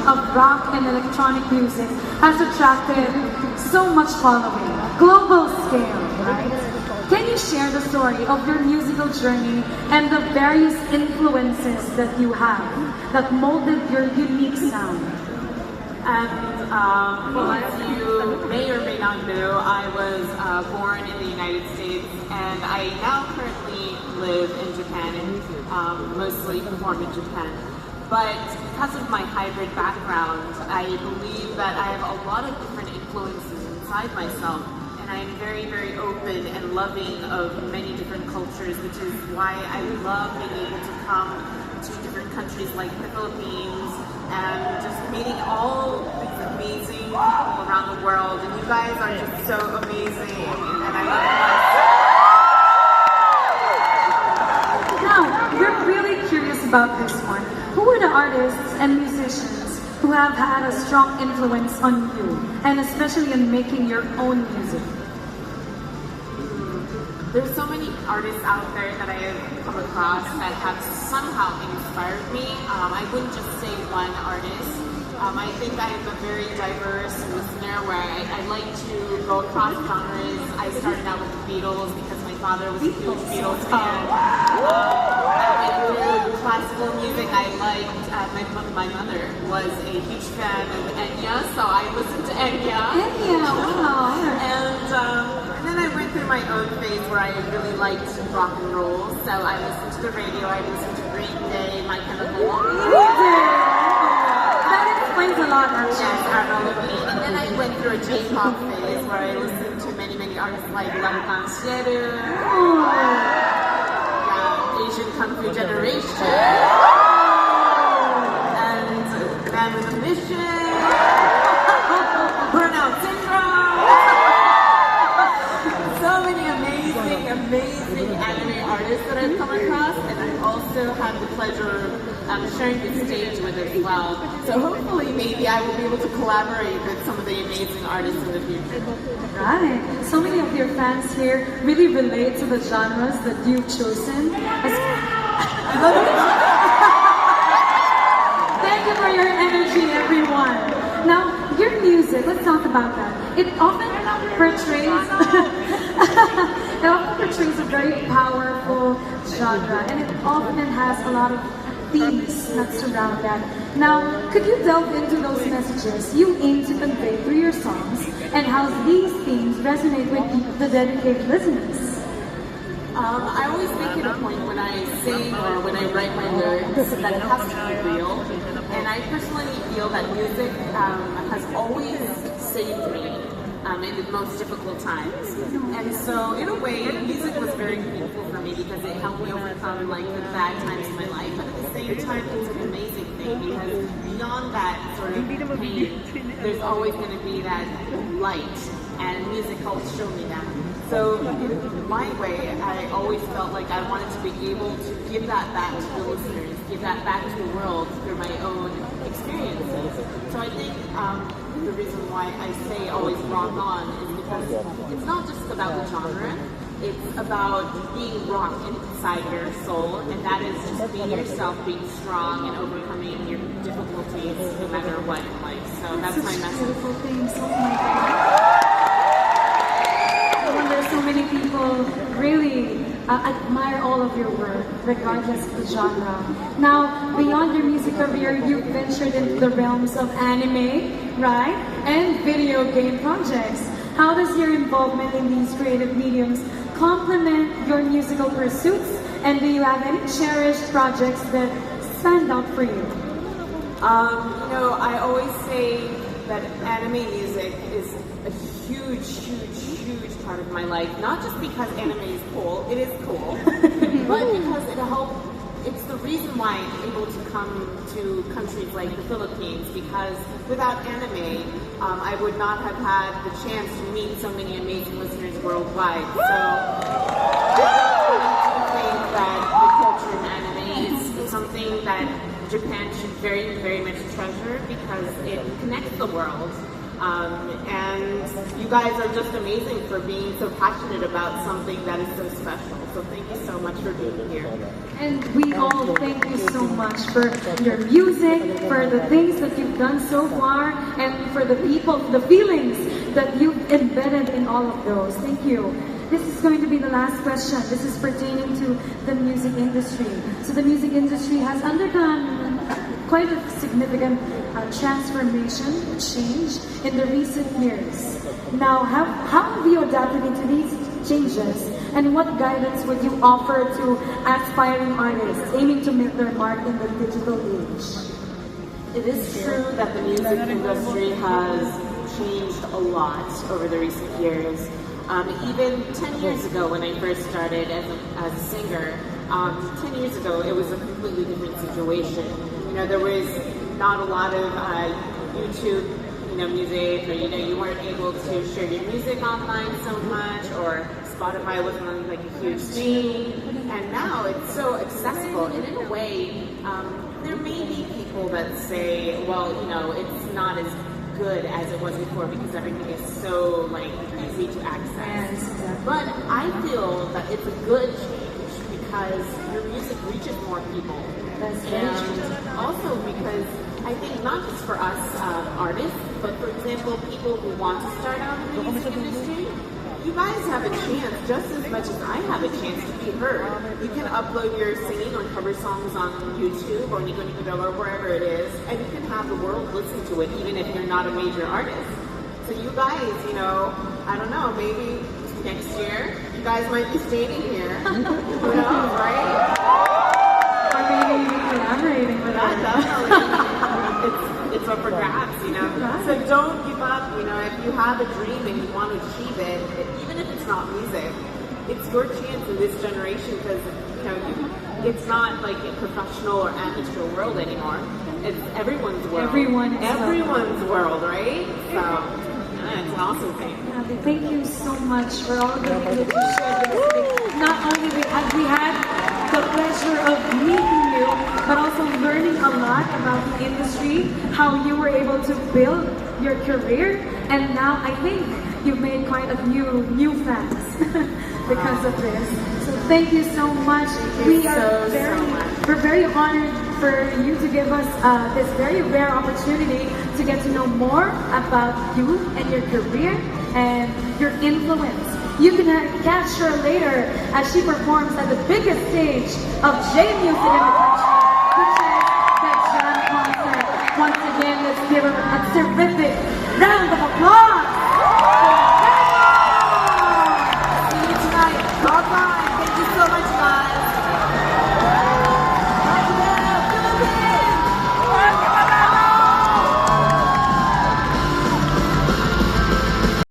of rock and electronic music has attracted so much following, global scale, right? Can you share the story of your musical journey and the various influences that you have that molded your unique sound? And well, as you may or may not know, I was born in the United States, and I now currently live in Japan and mostly perform in Japan. But because of my hybrid background, I believe that I have a lot of different influences inside myself, and I am very, very open and loving of many different cultures, which is why I love being able to come to different countries like the Philippines and just meeting all these amazing people around the world. And you guys are just so amazing, and I love you guys. Now, we're really curious about this one. Who are the artists and musicians who have had a strong influence on you, and especially in making your own music? There's so many artists out there that I have come across that have somehow inspired me. I wouldn't just say one artist. I think I am a very diverse listener where I like to go across genres. I started out with the Beatles because my father was a huge Beatles fan. I went through classical music. I liked, my mother was a huge fan of Enya, so I listened to Enya. Enya, wow. And then I went through my own phase where I really liked rock and roll. So I listened to the radio, I listened to Green Day, My Chemical Romance. That explains a lot, actually. Yes, Avril Lavigne. And then I went through a J-pop phase where I listened to many, many artists like Larukan Shieru, Asian Kung Fu Generation, and Man with a Mission, Burnout Syndrome. So many amazing anime artists that I've come across, and I also had the pleasure of sharing the stage with as well. So hopefully maybe I will be able to collaborate with some of the amazing artists in the future. Right. So many of your fans here really relate to the genres that you've chosen. Thank you for your energy, everyone. Now, your music, let's talk about that. It often portrays a very powerful genre, and it often has a lot of themes that surround that. Now, could you delve into those messages you aim to convey through your songs, and how these themes resonate with the dedicated listeners? I always make it a point when I sing or when I write my lyrics that it has to be real. And I personally feel that music has always saved me in the most difficult times. And so in a way, music was very meaningful for me because it helped me overcome like the bad times in my life. But at the same time, it's an amazing thing because beyond that sort of pain, there's always going to be that light, and music helps show me that. So in my way, I always felt like I wanted to be able to give that back to the listeners, give that back to the world through my own experiences. So I think the reason why I say always rock on is because it's not just about the genre, it's about being rock inside your soul, and that is just being yourself, being strong and overcoming your difficulties no matter what in life. So that's my message. Beautiful things. Oh my God. There's so many people really admire all of your work, regardless of the genre. Now, beyond your music career, you've ventured into the realms of anime, right? And video game projects. How does your involvement in these creative mediums complement your musical pursuits? And do you have any cherished projects that stand out for you? I always say that anime music is a huge part of my life, not just because anime is cool, it is cool, but because it's the reason why I'm able to come to countries like the Philippines, because without anime, I would not have had the chance to meet so many amazing listeners worldwide. So I do think that the culture of anime is something that Japan should very, very much treasure because it connects the world. And you guys are just amazing for being so passionate about something that is so special. So thank you so much for being here. And we all thank you so much for your music, for the things that you've done so far, and for the people, the feelings that you've embedded in all of those. Thank you. This is going to be the last question. This is pertaining to the music industry. So the music industry has undergone quite a significant transformation, change in the recent years. Now, how have you adapted into these changes, and what guidance would you offer to aspiring artists aiming to make their mark in the digital age? It is true that the music industry has changed a lot over the recent years. Even 10 years ago when I first started as a singer, 10 years ago it was a completely different situation. There was not a lot of YouTube, music, or you weren't able to share your music online so much, or Spotify wasn't on like a huge scene. And now it's so accessible, and in a way, there may be people that say, well, it's not as good as it was before because everything is so easy to access. But I feel that it's a good change because your music reaches more people. And also because I think not just for us artists, but for example, people who want to start out in the music industry, you guys have a chance just as much as I have a chance to be heard. You can upload your singing or cover songs on YouTube or Nico Nico or wherever it is, and you can have the world listen to it even if you're not a major artist. So you guys, I don't know, maybe next year, you guys might be skating here. Who knows, right? Or maybe collaborating with us. Definitely. It's up for grabs, So don't give up, if you have a dream and you want to achieve it, even if it's not music, it's your chance in this generation because, it's not like a professional or amateur world anymore. It's everyone's world. Everyone's world, right? So, it's an awesome thing. Thank you so much for all the things that you shared with us. Not only have we had the pleasure of meeting you, but also learning a lot about the industry, how you were able to build your career, and now I think you've made quite a few new fans because of this. So thank you so much. We're very honored for you to give us this very rare opportunity to get to know more about you and your career and your influence. You can catch her later as she performs at the biggest stage of J Music in the country, which is the Jam Concert. Once again, let's give her a terrific round of applause.